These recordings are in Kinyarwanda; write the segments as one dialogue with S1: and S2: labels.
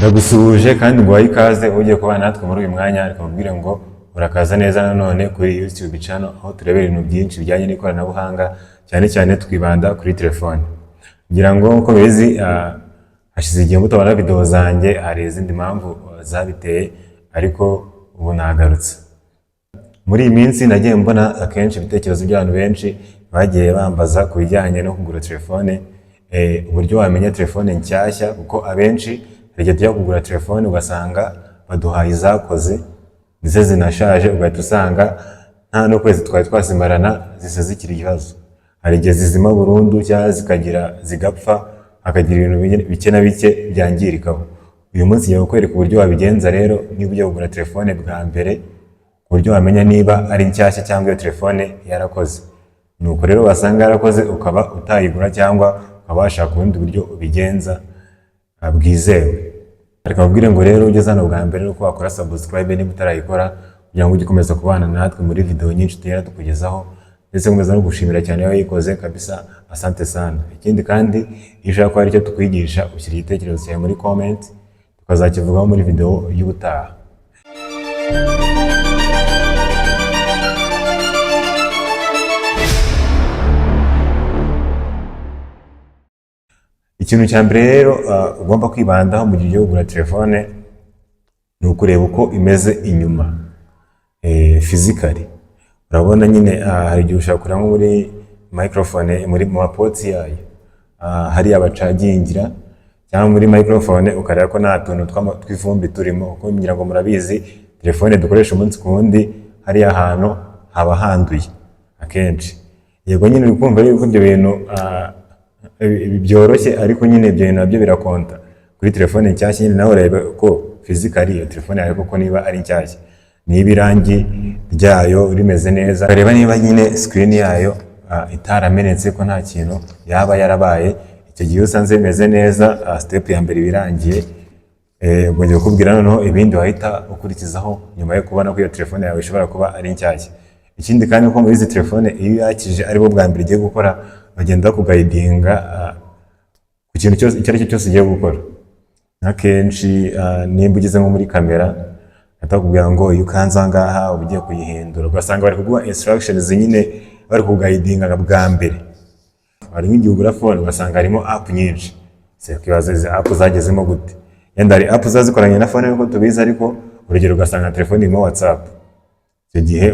S1: Ndagusuhuje kandi nguhaye ikaze ugiye kubana natwe muri uyu mwanya, reka nkubwire ngo urakaza neza nanone kuri YouTube channel, aho turebera ibintu byinshi bijyanye n'ikoranabuhanga, cyane cyane twibanda kuri telefone. Ngira ngo uko bizi hashize igihe mutabona video zanjye, hari izindi mpamvu zabiteye, ariko ubu nagarutse. Muri iyi minsi nagiye mbona akenshi ibitekerezo by'abantu benshi bagiye bambaza ku bijyanye no kugura telefone, uburyo wamenya telefone nshyashya, kuko abenshi igihe tujya kugura telefone ugasanga baduhaye izakoze ndetse zinashaje, ugahita usanga nta no kwezi twari twasimarana zise zikiri ikibazo. Hari igihe zizima burundu cyangwa zigapfa, hakagira ibintu bike na bike byangirikaho. Uyu munsi ngiye kukwereka uburyo wabigenza rero niba ugiye kugura telefone bwa mbere, uburyo wamenya niba ari nshyashya cyangwa iyo telefone yarakoze. Nuko rero wasanga yarakoze ukaba utayigura cyangwa ukaba washaka ubundi buryo ubigenza bwizewe. Reka nkubwire ngo rero ugeze hano bwa mbere uko wakora subscribe niba utarayikora, kugira ngo ujye ukomeza kubana natwe muri video nyinshi tugenda tukugezaho, ndetse nkomeza no gushimira cyane yayikoze kabisa, asante sana. Ikindi kandi iyo ushaka ko hari icyo tukwigisha, ushyira igitekerezo cyawe muri comment, tukazakivugaho muri video y'ubutaha. Ikintu cya mbere rero ugomba kwibandaho mu gihe ugiye kugura telefone ni ukureba uko imeze inyuma, physically. Urabona nyine hari igihe ushaka kureba muri microphone, muri mapoti yayo hari abacagingira, cyangwa muri microphone ukareba ko nta tuntu tw'ivumbi turimo, kuko ngira ngo murabizi telefone dukoresha umunsi ku wundi hari ahantu haba handuye akenshi. Yego nyine uri kumva yuko ibyo bintu byoroshye, ariko nyine ibyo bintu nabyo birakonta kuri telefone nshyashya. Nyine nawe urebe ko physically iyo telefone yawe koko niba ari nshyashya, niba irangi ryayo rimeze neza, ureba niba nyine screen yayo itaramenetse, ko nta kintu yaba yarabaye. Icyo gihe usanze bimeze neza, step ya mbere birangiye, ubwo ngiye kukubwira noneho ibindi wahita ukurikizaho nyuma yo kubona ko iyo telefone yawe ishobora kuba ari nshyashya. Ikindi kandi uko muri izi telefone iyo yakije aribwo bwa mbere igiye gukora, bagenda kugayidinga ku kintu cyose icyo ari cyo cyose ugiye gukora. Akenshi nimba ugeze nko muri kamera, batakubwira ngo iyo ukanze aha ngaha uba ugiye kuyihindura, ugasanga bari kuguha instructions nyine bari kugayidinga bwa mbere. Hari nk'igihe ugura phone ugasanga harimo app nyinshi, ukibaza izi app zagezemo gute. Yenda hari app zazikoranye na phone nk'uko tubizi, ariko urugero ugasanga telefone irimo WhatsApp. Icyo gihe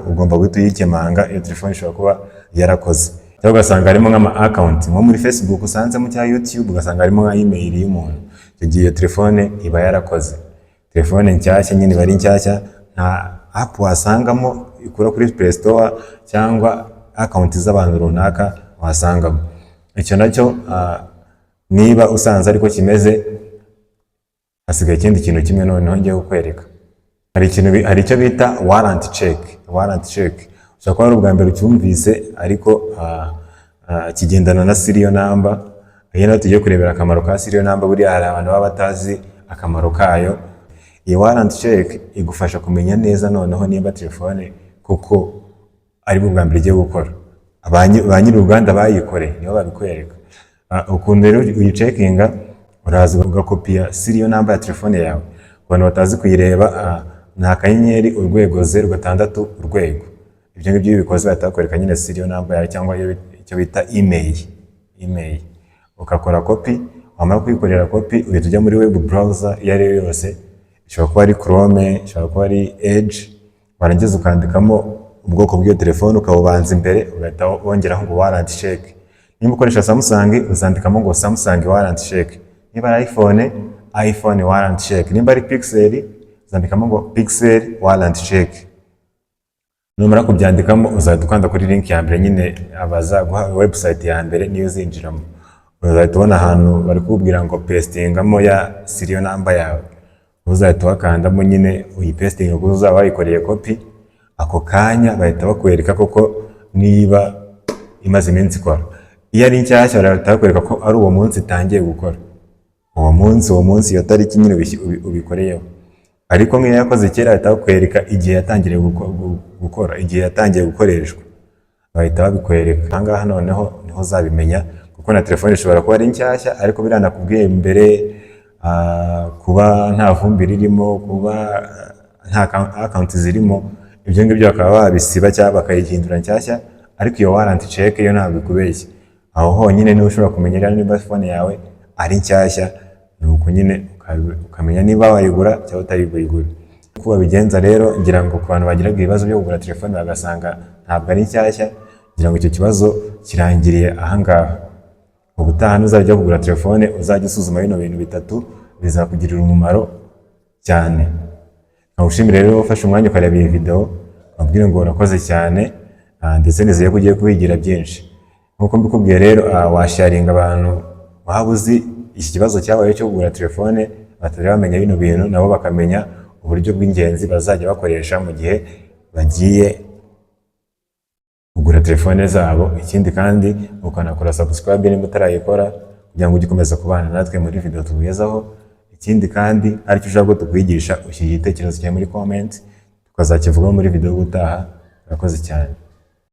S1: ugomba guhita uyikemanga, iyo telefone ishobora kuba yarakoze. Cyangwa ugasanga harimo nk'ama account nko muri Facebook usanzemo, cyangwa YouTube ugasanga harimo nka email y'umuntu. Icyo gihe iyo telefone iba yarakoze. Telefone nshyashya nyine iba ari nshyashya, nta app wasangamo ikura kuri Play Store cyangwa account z'abantu runaka wasangamo. Icyo nacyo niba usanze ariko kimeze, hasigaye ikindi kintu kimwe noneho ngiye kukwereka. Hari icyo bita warranty check. Warranty check ushobora kuba ari ubwa mbere ucyumvise, ariko kigendana na serial number. Iyo nawe tugiye kurebera akamaro ka serial number, buriya hari abantu baba batazi akamaro kayo. Iyi warranty check igufasha kumenya neza noneho niba telefone kuko ari bwa mbere igiye gukora. Ba nyiri uruganda bayikoreye nibo babikwereka. Ukuntu rero uyicekinga, uraza ugakopiya serial number ya telefone yawe. Ku bantu batazi kuyireba, ni akanyenyeri urwego 06 urwego. Ibyo ngibyo iyo ubikoze batakwereka nyine serial number yawe, cyangwa icyo bita email. Ukakora copy, wamara kuyikorera copy uhita ujya muri web browser iyo ari yo yose. Ishobora kuba ari Chrome, ishobora kuba ari Edge, warangiza ukandikamo ubwoko bw'iyo telefone, ukabubanza imbere, ugahita wongeraho ngo warranty check. Niba ukoresha Samsung uzandikamo ngo Samsung warranty check. Niba ari iPhone warranty check. Niba ari Pixel uzandikamo ngo Pixel warranty check. Numara kubyandikamo uzahita ukanda kuri link ya mbere, nyine abazaguha website ya mbere niyo uzinjiramo. Uzahita ubona ahantu bari kubwira ngo pastingamo ya serial number yawe. Uzahita wakandamo nyine uyipestinga kuko uzaba wayikoreye copy. Ako kanya bahita bakwereka koko niba imaze iminsi ikora. Iyo ari nshyashya bahita bakwereka ko ari uwo munsi itangiye gukora. Uwo munsi iyo tariki nyine ubikoreyeho. Ariko nk'iyo yakoze kera bahita bakwereka igihe yatangiriye gukora, igihe yatangiye gukoreshwa. Bahita babikwereka. Aha ngaha noneho niho uzabimenya, kuko na telefone ishobora kuba ari nshyashya ariko biranakubwiye mbere kuba nta vumbi ririmo, kuba nta account zirimo, ibyo ngibyo bakaba babisiba cyangwa bakayihindura nshyashya, ariko iyo warranty check yo ntabwo ikubeshya. Aho honyine niba ushobora kumenyera niba phone yawe ari nshyashya, nuko nyine ukamenya niba wayigura cyangwa utayigura. Uko babigenza rero, ngira ngo ku bantu bagiraga ibibazo byo kugura telefone bagasanga ntabwo ari nshyashya, ngira ngo icyo kibazo kirangiriye ahangaha. Ubutaha nuzajya kugura telefone uzajya usuzuma bino bintu bitatu, bizakugirira umumaro cyane. Nkagushimira rero ufashe umwanya ukareba iyi video, nkubwire ngo urakoze cyane, ndetse nizeye ko ugiye kubigira byinshi. Nkuko mbikubwiye rero, washaringa abantu waba uzi iki kibazo cyabaye cyo kugura telefone, batari bamenya bino bintu, nabo bakamenya uburyo bw'ingenzi bazajya bakoresha mu gihe bagiye kugura telefone zabo. Ikindi kandi ukanakora subscribe niba utarayikora, kugira ngo ujye ukomeza kubana natwe muri video tugezaho. Ikindi kandi aricyo ushaka ko tukwigisha, ushyira igitekerezo cyawe muri comment, tukazakivugaho muri video ubutaha. Urakoze cyane.